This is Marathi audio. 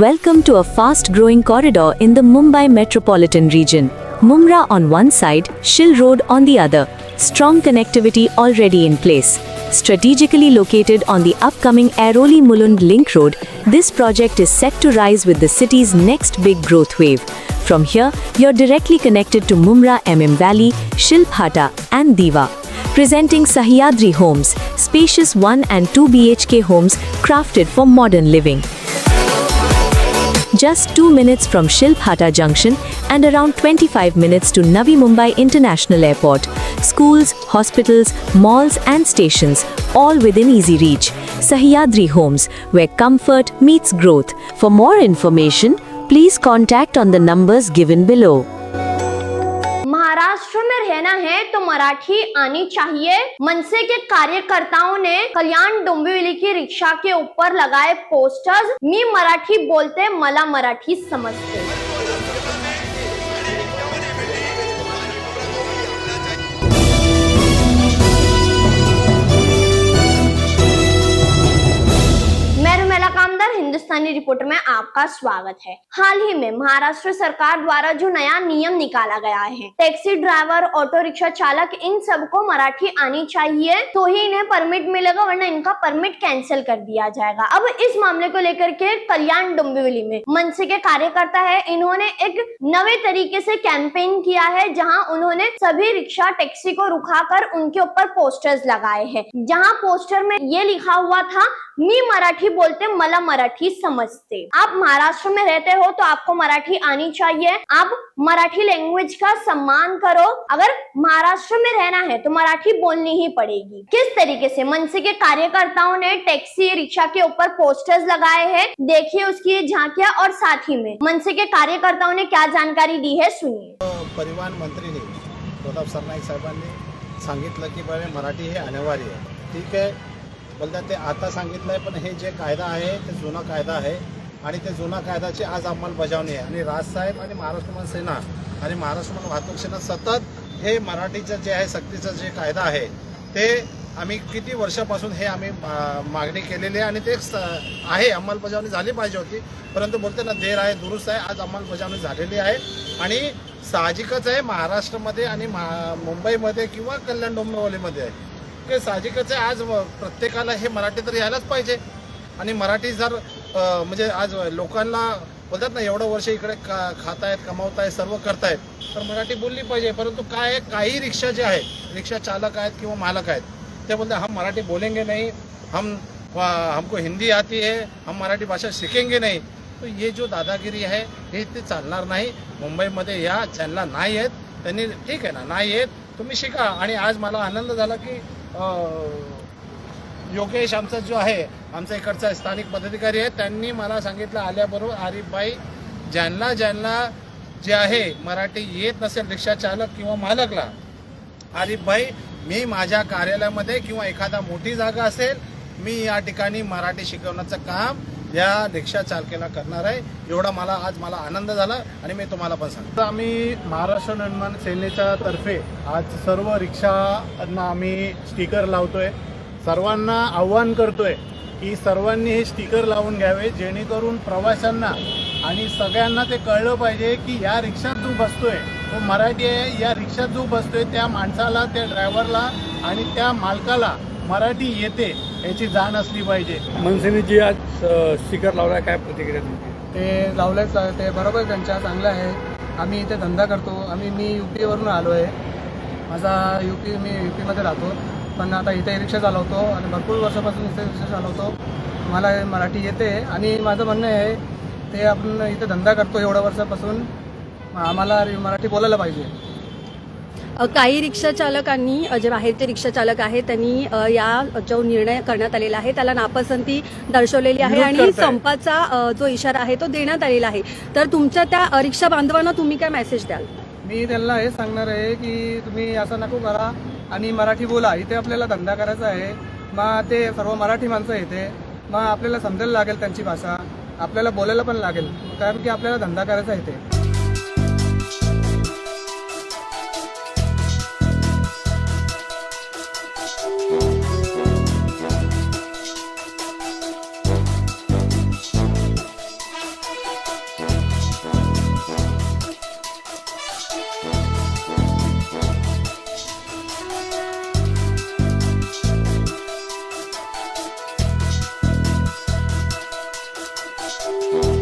Welcome to a fast-growing corridor in the Mumbai metropolitan region. Mumra on one side, Shil Road on the other. Strong connectivity already in place. Strategically located on the upcoming Airoli-Mulund Link Road, this project is set to rise with the city's next big growth wave. From here, you're directly connected to Mumra MM Valley, Shilphata, and Diva. Presenting Sahyadri Homes, spacious 1 and 2 BHK homes crafted for modern living. Just 2 minutes from Shilphata Junction and around 25 minutes to Navi Mumbai International Airport. Schools, hospitals, malls and stations, all within easy reach. Sahyadri Homes, where comfort meets growth. For more information, please contact on the numbers given below. Maharashtra में रहना है तो मराठी आनी चाहिए। मनसे के कार्यकर्ताओं ने कल्याण डोंबिवली की रिक्शा के ऊपर लगाए पोस्टर्स, मी मराठी बोलते मला मराठी समजते। हिंदुस्तानी रिपोर्टर में आपका स्वागत है। हाल ही में महाराष्ट्र सरकार द्वारा जो नया नियम निकाला गया है, टैक्सी ड्राइवर, ऑटो रिक्शा चालक, इन सबको मराठी आनी चाहिए तो ही इन्हें परमिट मिलेगा, वरना इनका परमिट कैंसिल कर दिया जाएगा। अब इस मामले को लेकर के कल्याण डोंबिवली में मनसे के कार्यकर्ता है, इन्होंने एक नए तरीके से कैंपेन किया है, जहां उन्होंने सभी रिक्शा टैक्सी को रुकाकर उनके ऊपर पोस्टर्स लगाए हैं, जहां पोस्टर में ये लिखा हुआ था, मी मराठी बोलते मला मराठी समझते। आप महाराष्ट्र में रहते हो तो आपको मराठी आनी चाहिए। आप मराठी लैंग्वेज का सम्मान करो। अगर महाराष्ट्र में रहना है तो मराठी बोलनी ही पड़ेगी। किस तरीके से मनसे के कार्यकर्ताओं ने टैक्सी रिक्शा के ऊपर पोस्टर्स लगाए हैं, देखिए उसकी झांकियां, और साथ ही में मनसे के कार्यकर्ताओं ने क्या जानकारी दी है, सुनिए। परिवहन मंत्री प्रताप सरनाईक साहेबांनी सांगितलं की मराठी हे अनिवार्य आहे। ठीक आहे, बोलतात ते आता सांगितलंय, पण हे जे कायदा आहे ते जुना कायदा आहे आणि ते जुना कायद्याची आज अंमलबजावणी आहे। आणि राजसाहेब आणि महाराष्ट्र सेना आणि महाराष्ट्र वाहतूक सेना सतत हे मराठीचं जे आहे सक्तीचं जे कायदा आहे ते आम्ही किती वर्षापासून हे आम्ही मागणी केलेली आहे आणि ते आहे, अंमलबजावणी झाली पाहिजे होती, परंतु बोलते ना देर आहे दुरुस्त आहे, आज अंमलबजावणी झालेली आहे। आणि साहजिकच आहे महाराष्ट्रामध्ये आणि मुंबईमध्ये किंवा कल्याण डोंबिवलीमध्ये आहे की साहजिकच आहे, आज प्रत्येकाला हे मराठी तर यायलाच पाहिजे। आणि मराठी जर म्हणजे आज लोकांना बोलतात ना एवढं वर्ष इकडे खातायत, कमावतायत, सर्व करतायत, तर मराठी बोलली पाहिजे। परंतु काय आहे, काही रिक्षा जे आहेत, रिक्षा चालक आहेत किंवा मालक आहेत, ते बोलते हम मराठी बोलेंगे नहीं, हमको हिंदी आती है, हम मराठी भाषा सीखेंगे नहीं। तो ये जो दादागिरी आहे हे ते चालणार नाही। मुंबईमध्ये या ज्यांना नाही येत त्यांनी ठीक आहे ना, नाही येत तुम्ही शिका। आणि आज मला आनंद झाला की योगेश आमचा जो आहे, आमचा इकडचा स्थानिक पदाधिकारी आहे, त्यांनी मला सांगितलं आल्याबरोबर, आरिफभाई ज्यांना जे आहे मराठी येत नसेल रिक्षा चालक किंवा मालकला, आरिफभाई मी माझ्या कार्यालयामध्ये किंवा एखादा मोठी जागा असेल, मी या ठिकाणी मराठी शिकवण्याचं काम या रिक्षा चालकाला करणार आहे। एवढा मला आनंद झाला आणि मी तुम्हाला पण सांगतो। आम्ही महाराष्ट्र निर्माण सेनेच्या तर्फे आज सर्व रिक्षांना आम्ही स्टिकर लावतोय। सर्वांना आव्हान करतोय की सर्वांनी हे स्टिकर लावून घ्यावे, जेणेकरून प्रवाशांना आणि सगळ्यांना ते कळलं पाहिजे की या रिक्षात जो बसतोय तो मराठी आहे, या रिक्षात जो बसतोय त्या माणसाला, त्या ड्रायव्हरला आणि त्या मालकाला मराठी येते याची जाण असली पाहिजे। मनसेने जे आज स्टिकर लावला, काय प्रतिक्रिया तुमची? ते लावलेच ते बरोबर, त्यांच्या चांगलं आहे। आम्ही इथे धंदा करतो, मी UP वरून आलो आहे, माझा मी UPमध्ये राहतो, पण आता इथे रिक्षा चालवतो आणि भरपूर वर्षापासून इथे रिक्षा चालवतो। मला मराठी येते आणि माझं म्हणणं आहे ते आपण इथे धंदा करतो एवढ्या वर्षापासून, आम्हाला मराठी बोलायला पाहिजे। काही रिक्षा चालकांनी, जे बाहेरचे रिक्षा चालक आहेत, त्यांनी या जो निर्णय करण्यात आलेला आहे त्याला नापसंती दर्शवलेली आहे आणि संपाचा जो इशारा आहे तो देण्यात आलेला आहे। तर तुमच्या त्या रिक्षा बांधवांना तुम्ही काय मेसेज द्याल? मी त्यांना हे सांगणार आहे की तुम्ही असं नको करा आणि मराठी बोला। इथे आपल्याला धंदा करायचा आहे, मग ते सर्व मराठी माणसं येते, मग आपल्याला समजायला लागेल त्यांची भाषा, आपल्याला बोलायला पण लागेल, कारण की आपल्याला धंदा करायचा आहे ते। आहे